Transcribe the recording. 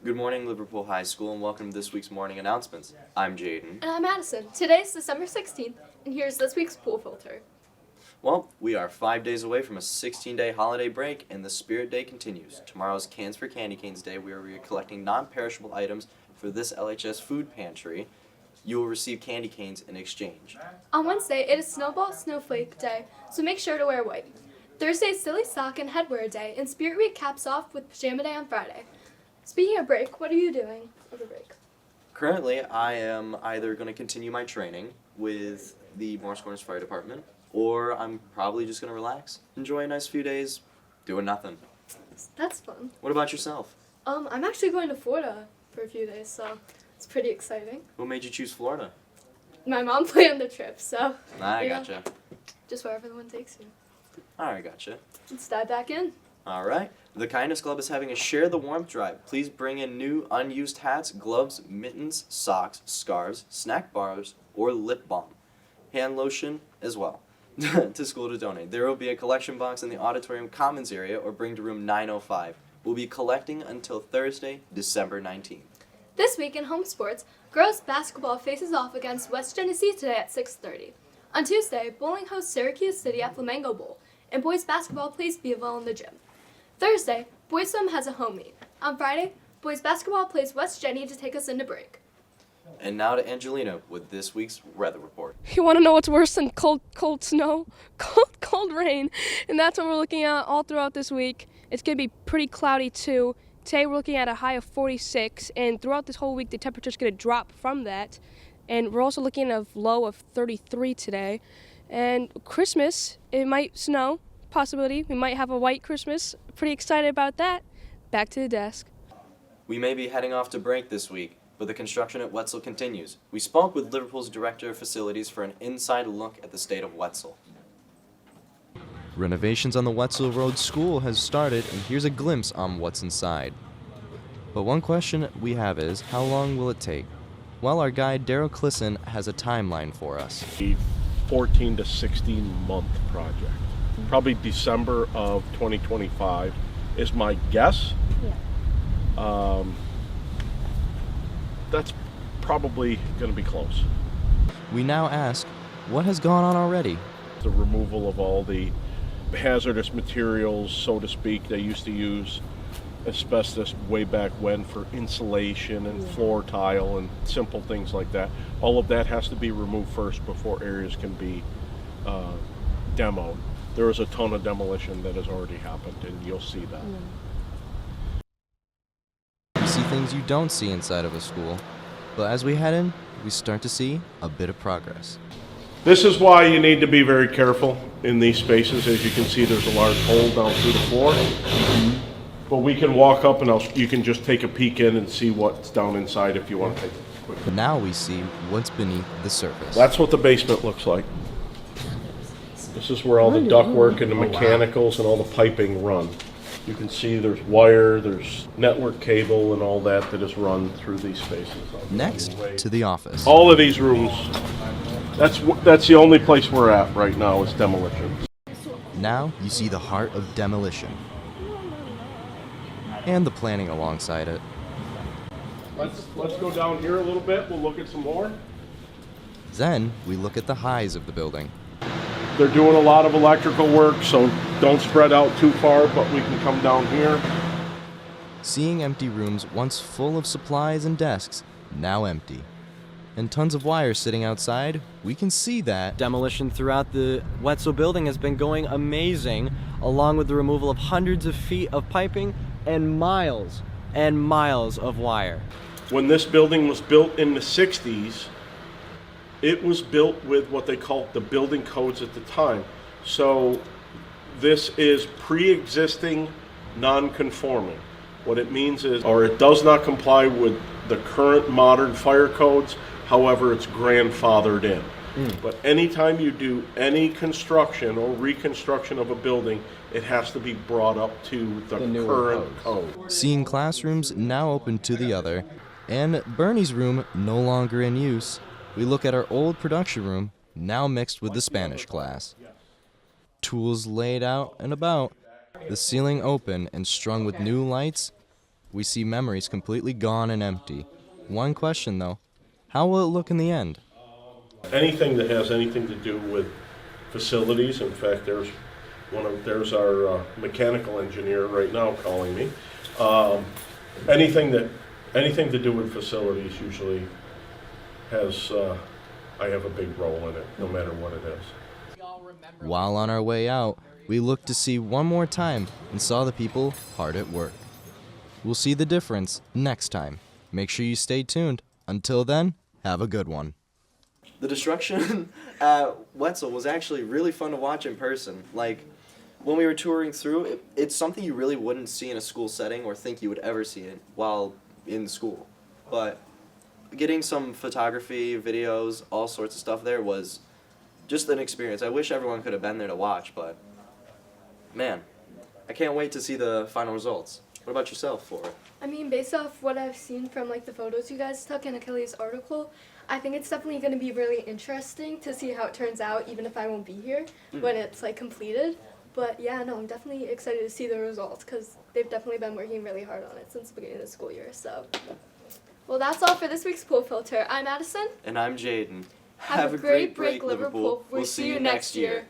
Good morning, Liverpool High School, and welcome to this week's morning announcements. I'm Jaden. And I'm Madison. Today's December 16th, and here's this week's pool filter. Well, we are 5 days away from a 16-day holiday break, and the Spirit Day continues. Tomorrow's Cans for Candy Canes Day, where we are collecting non-perishable items for this LHS food pantry. You will receive candy canes in exchange. On Wednesday, it is Snowball Snowflake Day, so make sure to wear white. Thursday is Silly Sock and Headwear Day, and Spirit Week caps off with Pajama Day on Friday. Speaking of break, what are you doing over break? Currently, I am either going to continue my training with the Morris Corners Fire Department, or I'm probably just going to relax, enjoy a nice few days, doing nothing. That's fun. What about yourself? I'm actually going to Florida for a few days, so it's pretty exciting. What made you choose Florida? My mom planned the trip, so I gotcha. just wherever the wind takes you. Alright, gotcha. Let's dive back in. Alright. The Kindness Club is having a Share the Warmth drive. Please bring in new unused hats, gloves, mittens, socks, scarves, snack bars, or lip balm. Hand lotion as well to school to donate. There will be a collection box in the auditorium commons area or bring to room 905. We'll be collecting until Thursday, December 19th. This week in home sports, girls basketball faces off against West Genesee today at 6:30. On Tuesday, bowling hosts Syracuse City at Flamingo Bowl, and boys basketball plays Beeville in the gym. Thursday, boys swim has a home meet. On Friday, boys basketball plays West Jenny to take us into break. And now to Angelina with this week's weather report. You want to know what's worse than cold snow? Cold rain. And that's what we're looking at all throughout this week. It's going to be pretty cloudy too. Today we're looking at a high of 46, and throughout this whole week the temperature's going to drop from that. And we're also looking at a low of 33 today. And Christmas, it might snow, possibility. We might have a white Christmas. Pretty excited about that. Back to the desk. We may be heading off to break this week, but the construction at Wetzel continues. We spoke with Liverpool's Director of Facilities for an inside look at the state of Wetzel. Renovations on the Wetzel Road School has started, and here's a glimpse on what's inside. But one question we have is, how long will it take? Well, our guide Daryl Clisson has a timeline for us. A 14 to 16 month project. Probably December of 2025 is my guess. Yeah. That's probably going to be close. We now ask, what has gone on already? The removal of all the hazardous materials, so to speak. They used to use asbestos way back when for insulation and floor tile and simple things like that. All of that has to be removed first before areas can be demoed. There is a ton of demolition that has already happened, and you'll see that. You see things you don't see inside of a school, but as we head in, we start to see a bit of progress. This is why you need to be very careful in these spaces. As you can see, there's a large hole down through the floor. But we can walk up and you can just take a peek in and see what's down inside if you want to take a quick look. Now we see what's beneath the surface. That's what the basement looks like. This is where all the ductwork and the mechanicals and all the piping run. You can see there's wire, there's network cable and all that is run through these spaces. Next, to the office. All of these rooms, that's the only place we're at right now is demolition. Now you see the heart of demolition. And the planning alongside it. Let's go down here a little bit. We'll look at some more. Then we look at the highs of the building. They're doing a lot of electrical work, so don't spread out too far, but we can come down here. Seeing empty rooms once full of supplies and desks, now empty. And tons of wires sitting outside, we can see that demolition throughout the Wetzel building has been going amazing, along with the removal of hundreds of feet of piping and miles of wire. When this building was built in the 60s, it was built with what they called the building codes at the time. So this is pre-existing non-conforming. What it means is, or it does not comply with the current modern fire codes, however it's grandfathered in. But anytime you do any construction or reconstruction of a building, it has to be brought up to the current code. seeing classrooms now open to the other, and Bernie's room no longer in use, we look at our old production room, now mixed with the Spanish class. Tools laid out and about, the ceiling open and strung with new lights, we see memories completely gone and empty. One question though, how will it look in the end? Anything that has anything to do with facilities, in fact, there's our mechanical engineer right now calling me. Anything to do with facilities usually has, I have a big role in it, no matter what it is. While on our way out, we looked to see one more time and saw the people hard at work. We'll see the difference next time. Make sure you stay tuned. Until then, have a good one. The destruction at Wetzel was actually really fun to watch in person. Like, when we were touring through, it's something you really wouldn't see in a school setting or think you would ever see it while in school. But getting some photography, videos, all sorts of stuff there was just an experience. I wish everyone could have been there to watch, but man, I can't wait to see the final results. What about yourself, Flora? I mean, based off what I've seen from like the photos you guys took in Achilles' article, I think it's definitely going to be really interesting to see how it turns out, even if I won't be here when it's like completed. But yeah, no, I'm definitely excited to see the results because they've definitely been working really hard on it since the beginning of the school year. So, well, that's all for this week's Pool Filter. I'm Addison. And I'm Jaden. Have a great break, Liverpool. We'll see you next year.